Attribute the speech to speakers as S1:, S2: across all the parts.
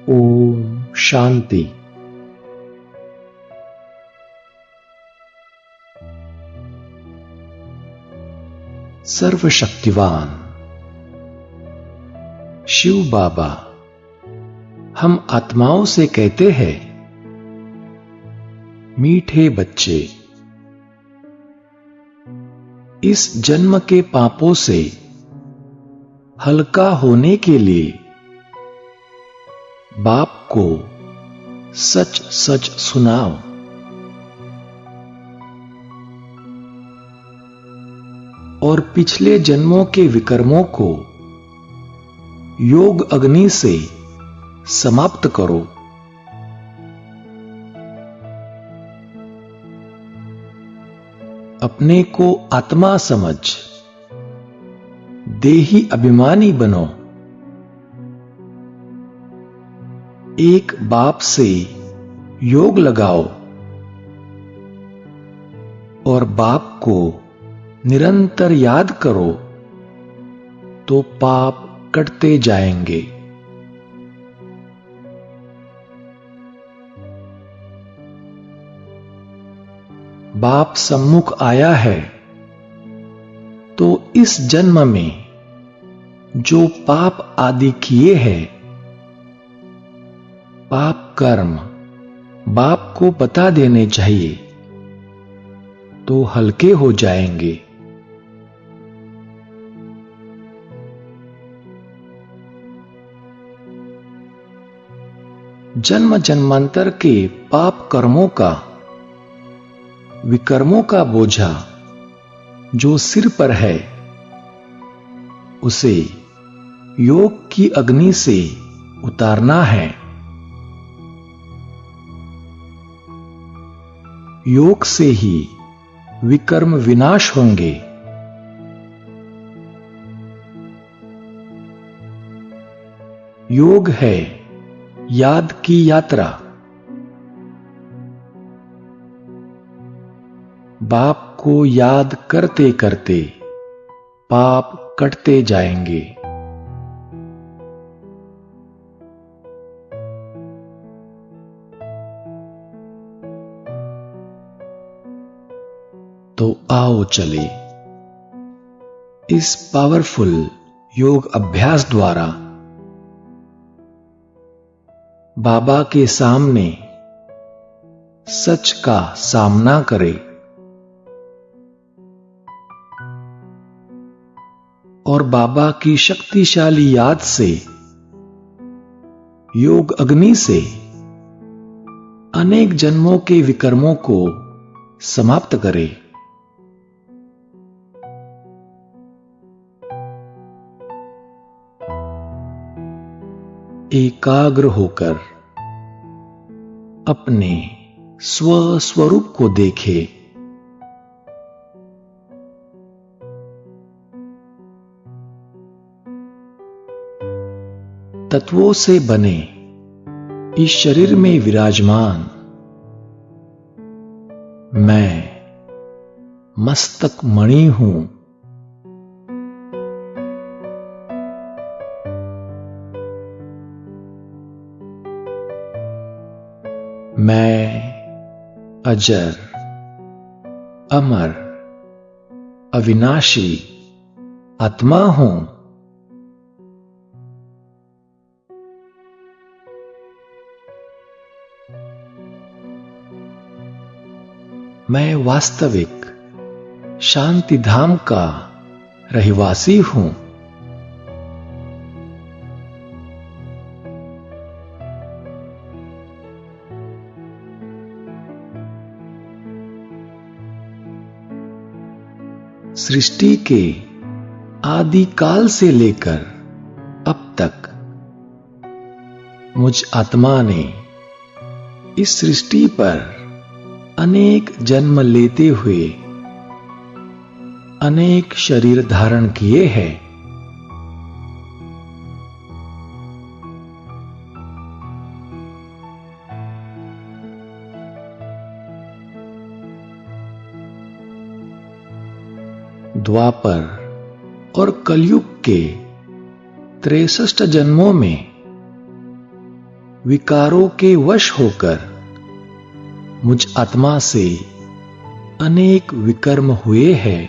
S1: ओम शांति। सर्वशक्तिवान शिव बाबा हम आत्माओं से कहते हैं, मीठे बच्चे, इस जन्म के पापों से हल्का होने के लिए बाप को सच सच सुनाओ। और पिछले जन्मों के विकर्मों को योग अग्नि से समाप्त करो। अपने को आत्मा समझ देही अभिमानी बनो। एक बाप से योग लगाओ और बाप को निरंतर याद करो तो पाप कटते जाएंगे। बाप सम्मुख आया है तो इस जन्म में जो पाप आदि किए हैं, पाप कर्म बाप को बता देने चाहिए तो हल्के हो जाएंगे। जन्म जन्मांतर के पाप कर्मों का, विकर्मों का बोझा जो सिर पर है, उसे योग की अग्नि से उतारना है। योग से ही विकर्म विनाश होंगे। योग है याद की यात्रा। बाप को याद करते करते पाप कटते जाएंगे। तो आओ चले इस पावरफुल योग अभ्यास द्वारा बाबा के सामने सच का सामना करें और बाबा की शक्तिशाली याद से, योग अग्नि से अनेक जन्मों के विकर्मों को समाप्त करें। एकाग्र होकर अपने स्वस्वरूप को देखे। तत्वों से बने इस शरीर में विराजमान मैं मस्तक मणि हूं। मैं अजर, अमर, अविनाशी आत्मा हूं। मैं वास्तविक शांति धाम का रहवासी हूं। सृष्टि के आदि काल से लेकर अब तक मुझ आत्मा ने इस सृष्टि पर अनेक जन्म लेते हुए अनेक शरीर धारण किए हैं। द्वापर और कलयुग के 63 जन्मों में विकारों के वश होकर मुझ आत्मा से अनेक विकर्म हुए हैं।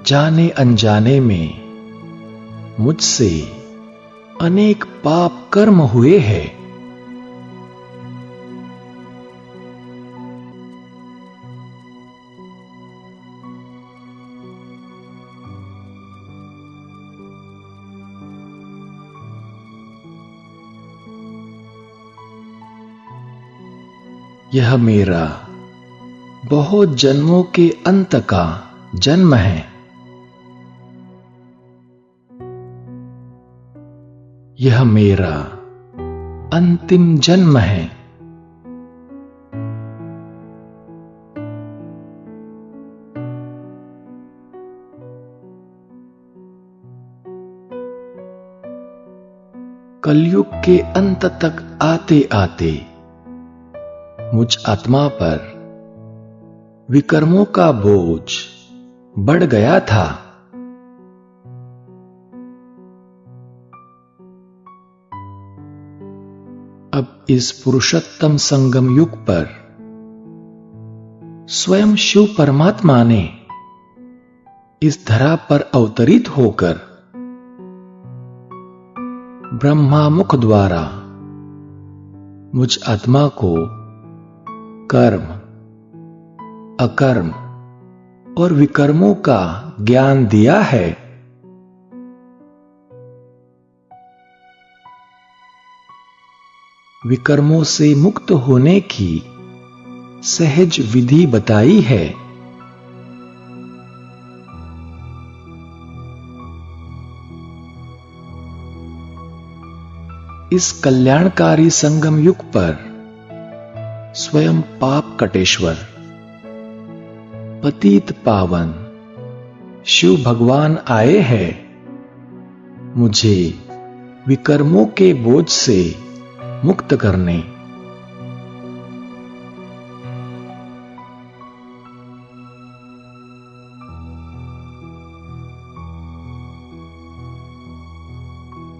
S1: जाने अनजाने में मुझसे अनेक पाप कर्म हुए हैं। यह मेरा बहुत जन्मों के अंत का जन्म है। यह मेरा अंतिम जन्म है। कलयुग के अंत तक आते आते मुझ आत्मा पर विकर्मों का बोझ बढ़ गया था। अब इस पुरुषोत्तम संगम युग पर स्वयं शिव परमात्मा ने इस धरा पर अवतरित होकर ब्रह्मा मुख द्वारा मुझ आत्मा को कर्म, अकर्म और विकर्मों का ज्ञान दिया है। विकर्मों से मुक्त होने की सहज विधि बताई है। इस कल्याणकारी संगम युग पर स्वयं पाप कटेश्वर, पतित पावन शिव भगवान आए हैं मुझे विकर्मों के बोझ से मुक्त करने।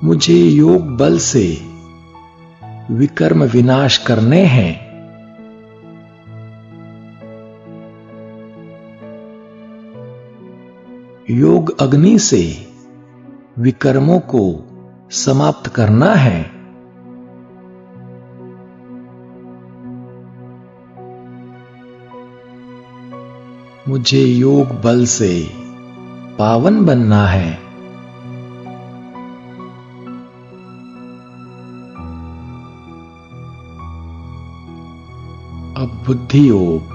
S1: मुझे योग बल से विकर्म विनाश करने हैं। योग अग्नि से विकर्मों को समाप्त करना है। मुझे योग बल से पावन बनना है। अब बुद्धि योग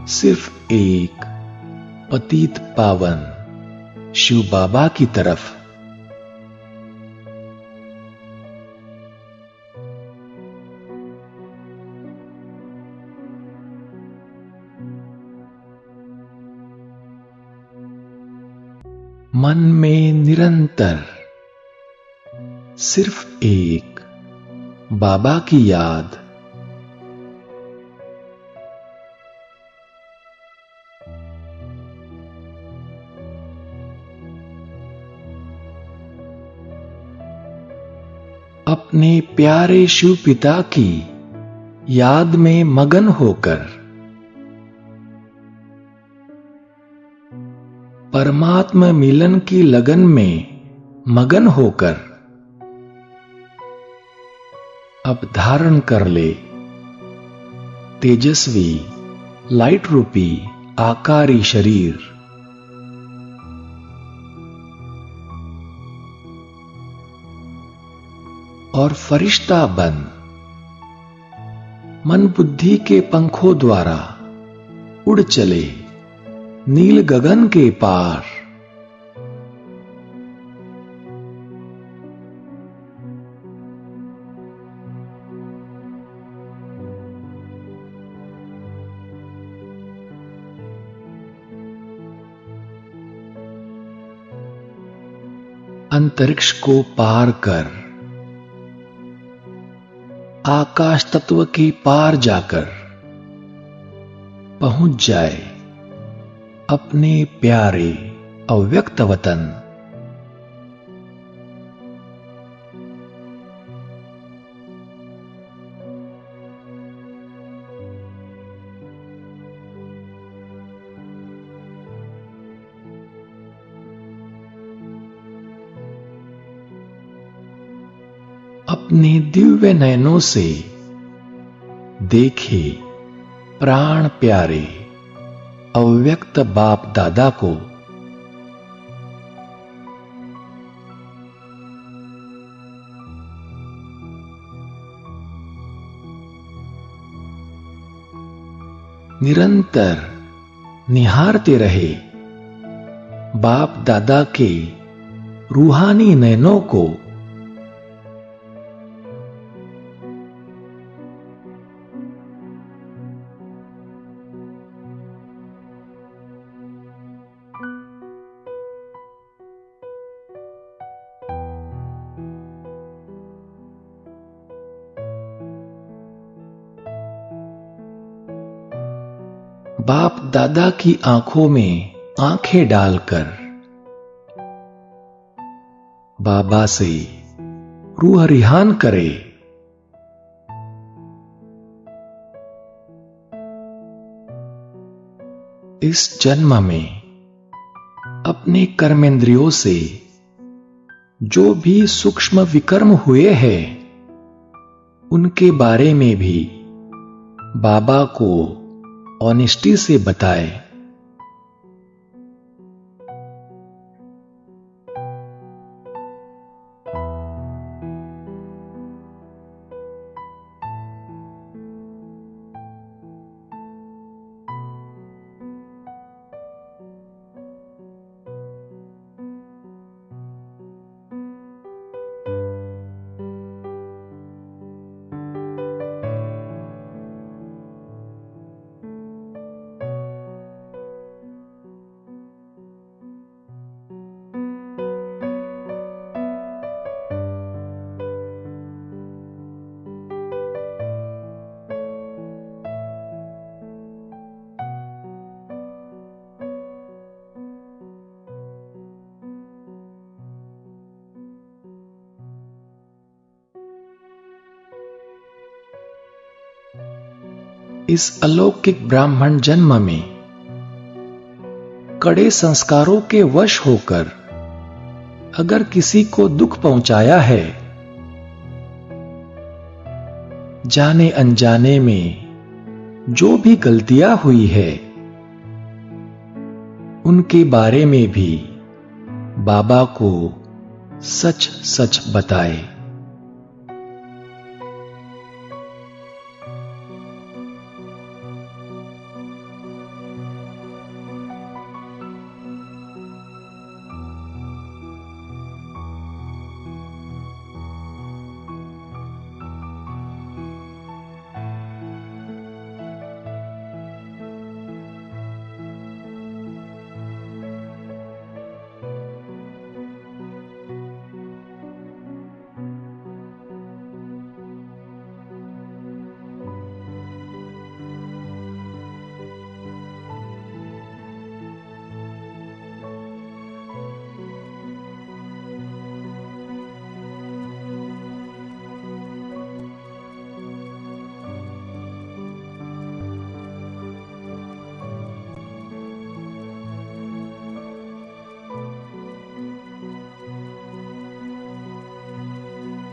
S1: सिर्फ एक पतित पावन शिव बाबा की तरफ। मन में निरंतर सिर्फ एक बाबा की याद। अपने प्यारे शिव पिता की याद में मगन होकर परमात्मा मिलन की लगन में मगन होकर अब धारण कर ले तेजस्वी लाइट रूपी आकारी शरीर। और फरिश्ता बन मन बुद्धि के पंखों द्वारा उड़ चले नील गगन के पार। अंतरिक्ष को पार कर आकाश तत्व के पार जाकर पहुंच जाए अपने प्यारे अव्यक्त वतन। अपने दिव्य नयनों से देखे प्राण प्यारे अव्यक्त बाप दादा को। निरंतर निहारते रहे बाप दादा के रूहानी नयनों को। बाप दादा की आंखों में आंखें डालकर बाबा से रूह रिहान करे। इस जन्म में अपने कर्मेंद्रियों से जो भी सूक्ष्म विकर्म हुए हैं उनके बारे में भी बाबा को ऑनेस्टी से बताए। इस अलौकिक ब्राह्मण जन्म में कड़े संस्कारों के वश होकर अगर किसी को दुख पहुंचाया है, जाने अनजाने में जो भी गलतियां हुई है उनके बारे में भी बाबा को सच सच बताए।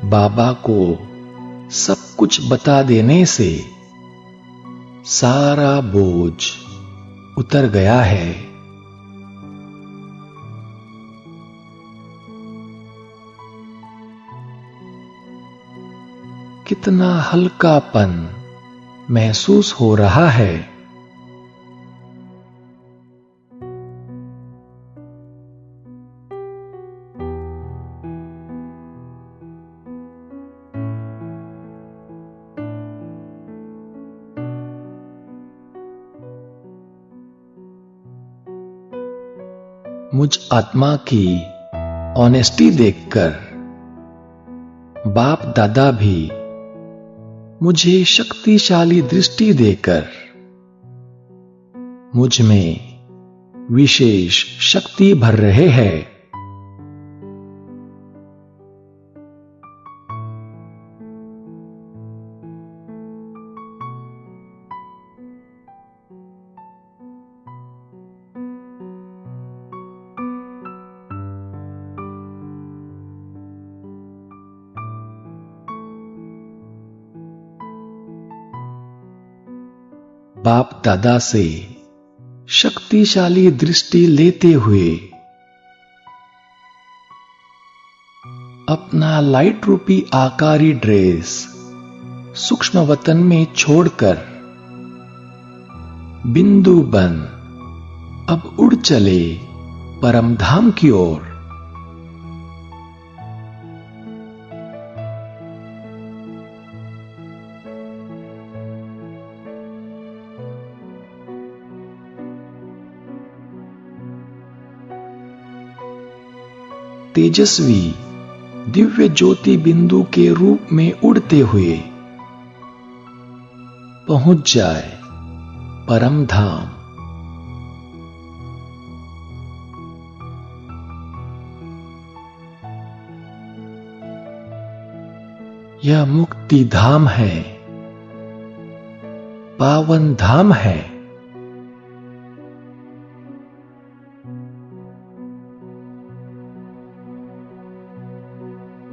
S1: बाबा को सब कुछ बता देने से सारा बोझ उतर गया है। कितना हल्कापन महसूस हो रहा है। मुझ आत्मा की ऑनेस्टी देखकर बाप दादा भी मुझे शक्तिशाली दृष्टि देकर मुझ में विशेष शक्ति भर रहे हैं। बाप दादा से शक्तिशाली दृष्टि लेते हुए अपना लाइट रूपी आकारी ड्रेस सूक्ष्म वतन में छोड़कर बिंदु बन अब उड़ चले परम धाम की ओर। तेजस्वी दिव्य ज्योति बिंदु के रूप में उड़ते हुए पहुंच जाए परम धाम। यह मुक्ति धाम है, पावन धाम है।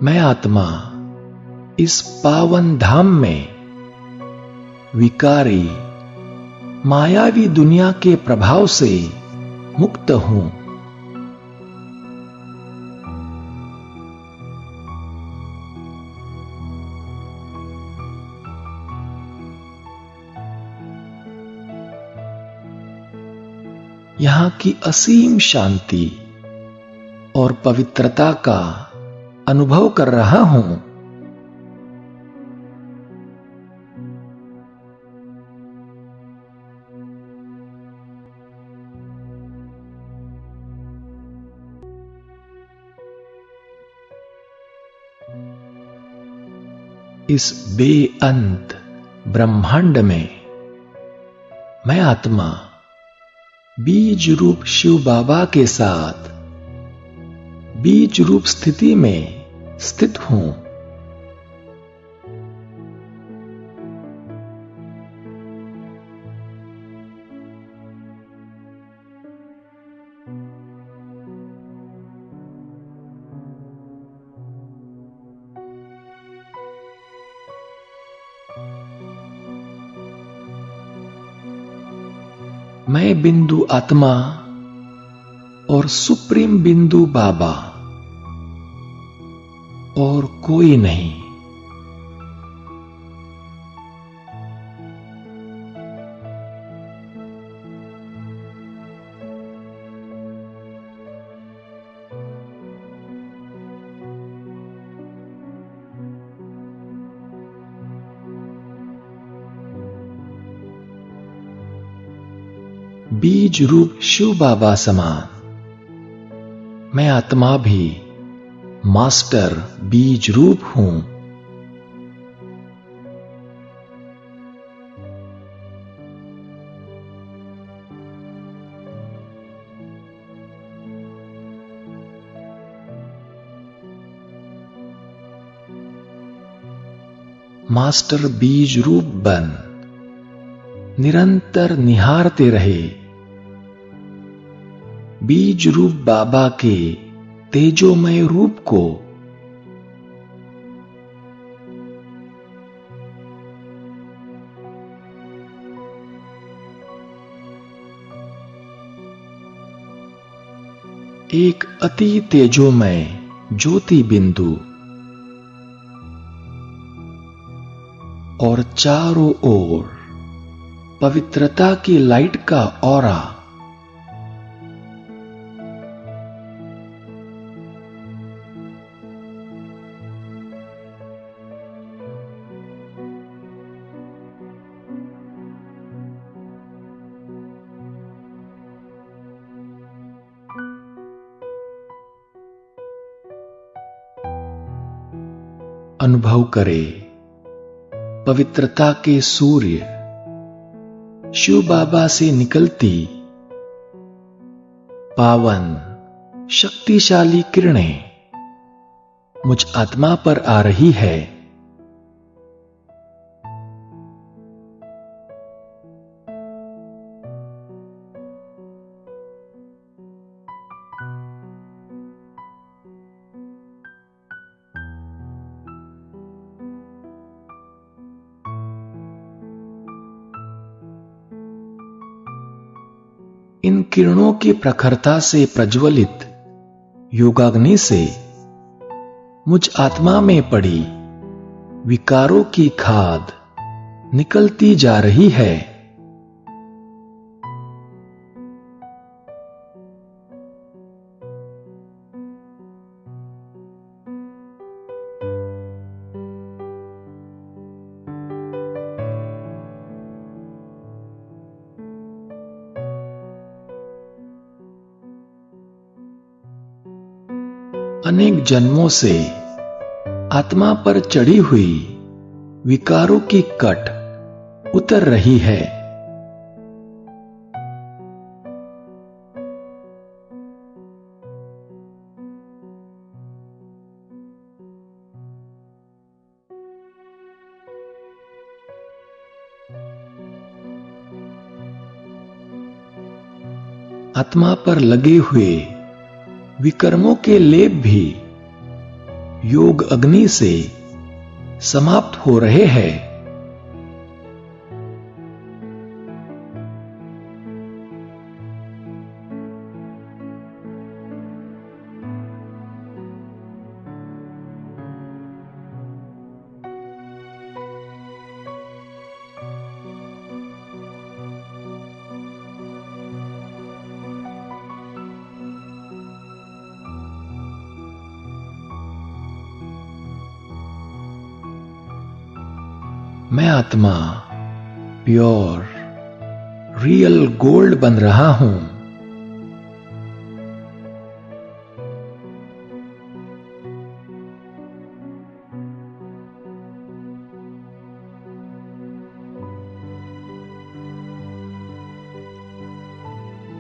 S1: मैं आत्मा इस पावन धाम में विकारी मायावी दुनिया के प्रभाव से मुक्त हूं। यहां की असीम शांति और पवित्रता का अनुभव कर रहा हूं। इस बेअंत ब्रह्मांड में मैं आत्मा बीज रूप शिव बाबा के साथ बीज रूप स्थिति में स्थित हूं। मैं बिंदु आत्मा और सुप्रीम बिंदु बाबा और कोई नहीं। बीज रूप शिव बाबा समान मैं आत्मा भी मास्टर बीज रूप हूं। मास्टर बीज रूप बन निरंतर निहारते रहे बीज रूप बाबा के तेजोमय रूप को। एक अति तेजोमय ज्योति बिंदु और चारों ओर पवित्रता की लाइट का ऑरा। अनुभव करे पवित्रता के सूर्य शिव बाबा से निकलती पावन शक्तिशाली किरणें मुझ आत्मा पर आ रही है। इन किरणों की प्रखरता से प्रज्वलित योगाग्नि से मुझ आत्मा में पड़ी विकारों की खाद निकलती जा रही है। अनेक जन्मों से आत्मा पर चढ़ी हुई विकारों की कट उतर रही है। आत्मा पर लगे हुए विकर्मों के लेप भी योग अग्नि से समाप्त हो रहे हैं। मैं आत्मा प्योर रियल गोल्ड बन रहा हूं।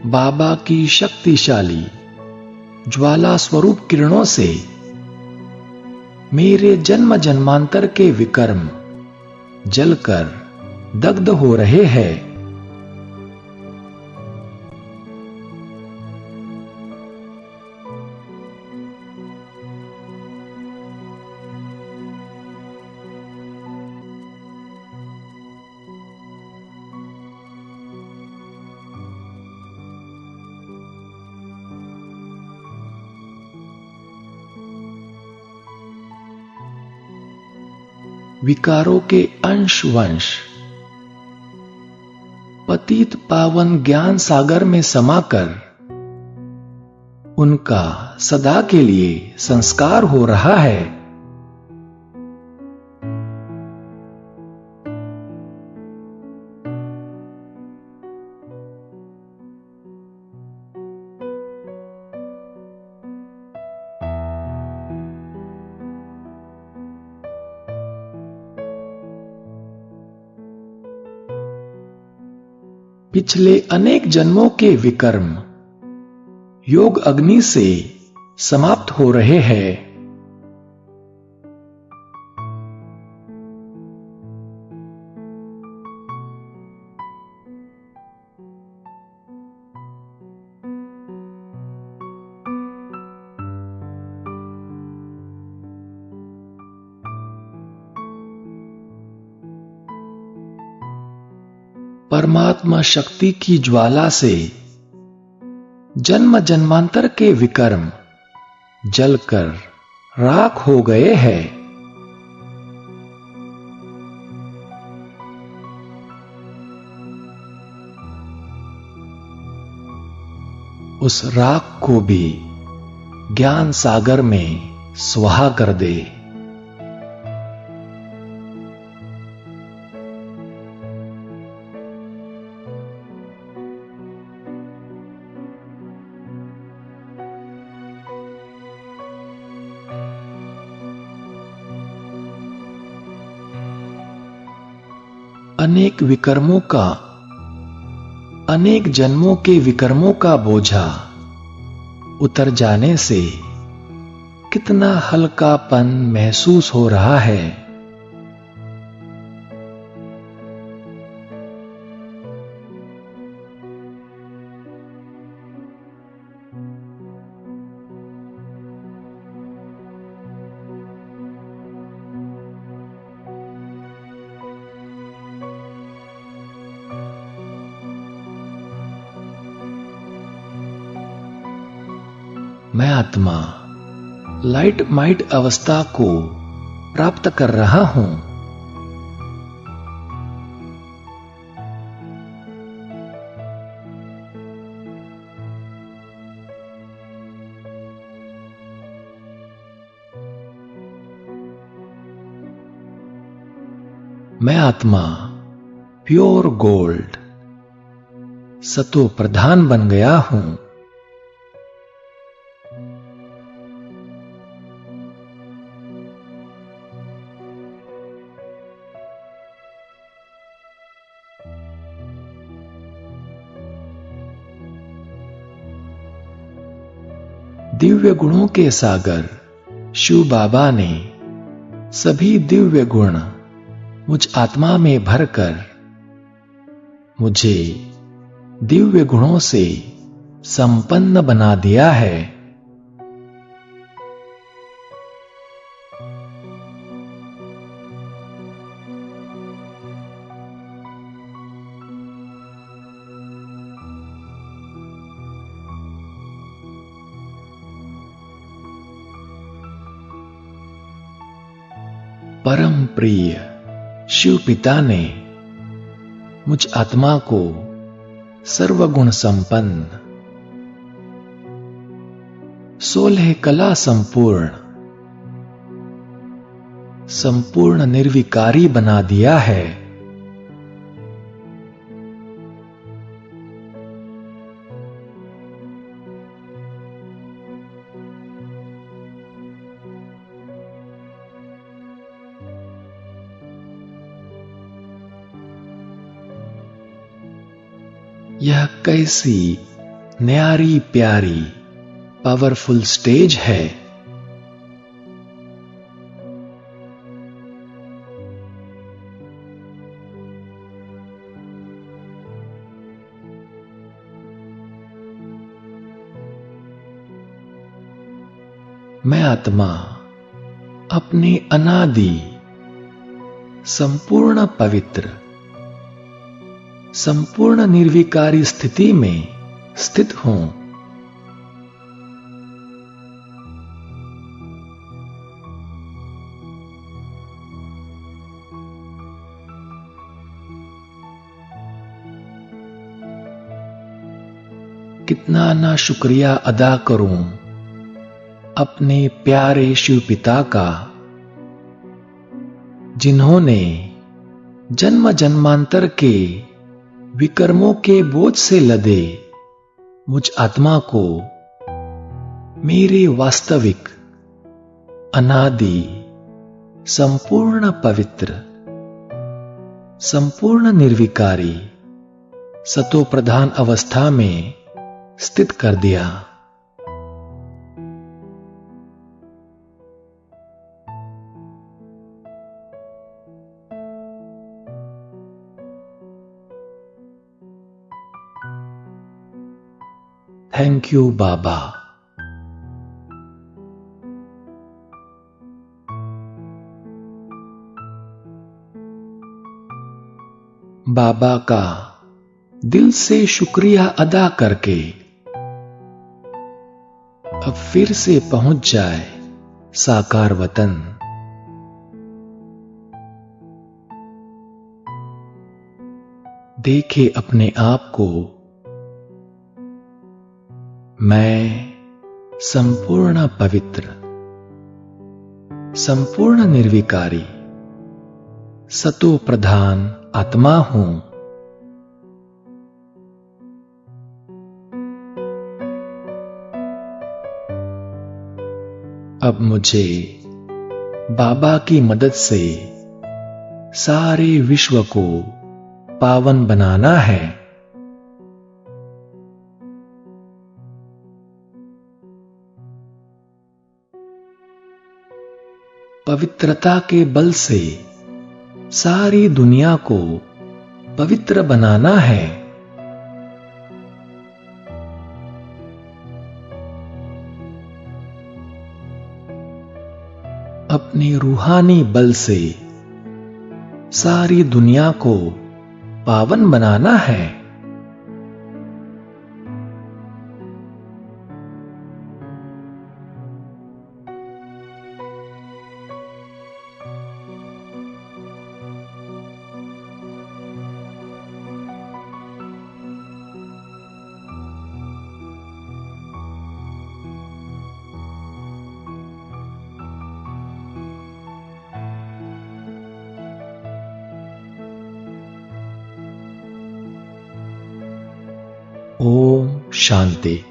S1: बाबा की शक्तिशाली ज्वाला स्वरूप किरणों से मेरे जन्म जन्मांतर के विकर्म जलकर दग्ध हो रहे हैं। विकारों के अंश वंश पतित पावन ज्ञान सागर में समाकर उनका सदा के लिए संस्कार हो रहा है। पिछले अनेक जन्मों के विकर्म योग अग्नि से समाप्त हो रहे हैं। परमात्मा शक्ति की ज्वाला से जन्म जन्मांतर के विकर्म जलकर राख हो गए हैं। उस राख को भी ज्ञान सागर में स्वाहा कर दे। अनेक विकर्मों का, अनेक जन्मों के विकर्मों का बोझा उतर जाने से कितना हल्कापन महसूस हो रहा है। मैं आत्मा लाइट माइट अवस्था को प्राप्त कर रहा हूं। मैं आत्मा प्योर गोल्ड सतो प्रधान बन गया हूं। दिव्य गुणों के सागर शिव बाबा ने सभी दिव्य गुण मुझ आत्मा में भरकर मुझे दिव्य गुणों से संपन्न बना दिया है। परम प्रिय शिव पिता ने मुझ आत्मा को सर्वगुण संपन्न 16 कला संपूर्ण निर्विकारी बना दिया है। यह कैसी न्यारी प्यारी पावरफुल स्टेज है। मैं आत्मा अपनी अनादि संपूर्ण पवित्र संपूर्ण निर्विकारी स्थिति में स्थित हूं। कितना ना शुक्रिया अदा करूं अपने प्यारे शिव पिता का, जिन्होंने जन्म जन्मांतर के विकर्मों के बोझ से लदे मुझ आत्मा को मेरे वास्तविक अनादि संपूर्ण पवित्र संपूर्ण निर्विकारी सतो प्रधान अवस्था में स्थित कर दिया। थैंक यू बाबा। बाबा का दिल से शुक्रिया अदा करके अब फिर से पहुंच जाए साकार वतन। देखे अपने आप को, मैं संपूर्ण पवित्र संपूर्ण निर्विकारी सतो प्रधान आत्मा हूं। अब मुझे बाबा की मदद से सारे विश्व को पावन बनाना है। पवित्रता के बल से सारी दुनिया को पवित्र बनाना है। अपने रूहानी बल से सारी दुनिया को पावन बनाना है। ओम शांति।